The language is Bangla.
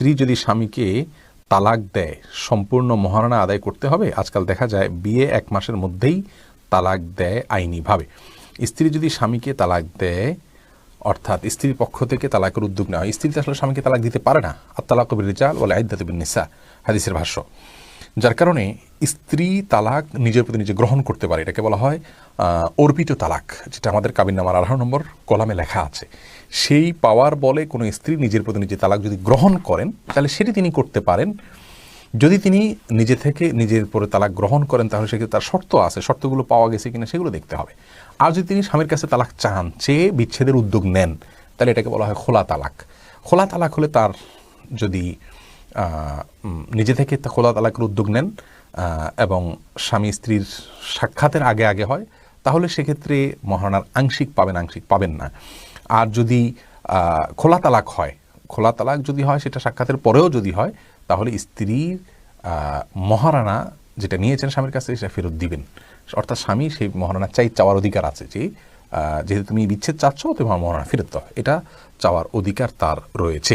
স্ত্রী যদি স্বামীকে তালাক দেয় সম্পূর্ণ মহারণা আদায় করতে হবে? আজকাল দেখা যায় বিয়ে 1 মাসের মধ্যেই তালাক দেয় আইনিভাবে। স্ত্রী যদি স্বামীকে তালাক দেয়, অর্থাৎ স্ত্রীর পক্ষ থেকে তালাকের উদ্যোগ নেওয়া হয়, স্ত্রী তো আসলে স্বামীকে তালাক দিতে পারে না। আত-তালাকু বির-রিজাল ওয়াল ইদ্দাতু বিন-নিসা, হাদিসের ভাষ্য। যার কারণে স্ত্রী তালাক নিজের প্রতি নিজে গ্রহণ করতে পারে, এটাকে বলা হয় অর্পিত তালাক, যেটা আমাদের কাবিননামার 18 নম্বর কলামে লেখা আছে। সেই পাওয়ার বলে কোনো স্ত্রী নিজের প্রতি নিজে তালাক যদি গ্রহণ করেন, তাহলে সেটি তিনি করতে পারেন। যদি তিনি নিজে থেকে নিজের পরে তালাক গ্রহণ করেন, তাহলে সেক্ষেত্রে তার শর্ত আছে, শর্তগুলো পাওয়া গেছে কিনা সেগুলো দেখতে হবে। আর যদি তিনি স্বামীর কাছে তালাক চান, চেয়ে বিচ্ছেদের উদ্যোগ নেন, তাহলে এটাকে বলা হয় খোলা তালাক। খোলা তালাক হলে তার যদি নিজে থেকে খোলা তালাকের উদ্যোগ নেন এবং স্বামী স্ত্রীর সাক্ষাতের আগে আগে হয়, তাহলে সেক্ষেত্রে মহারণার আংশিক পাবেন না। আর যদি খোলা তালাক হয়, খোলা তালাক যদি হয়, সেটা সাক্ষাতের পরেও যদি হয়, তাহলে স্ত্রীর মহারণা যেটা নিয়েছেন স্বামীর কাছে সেটা ফেরত দিবেন। অর্থাৎ স্বামী সেই মহারণা চাওয়ার অধিকার আছে, যে যেহেতু তুমি বিচ্ছেদ চাচ্ছ, তোমার মহারণা ফেরত দাও, এটা চাওয়ার অধিকার তার রয়েছে।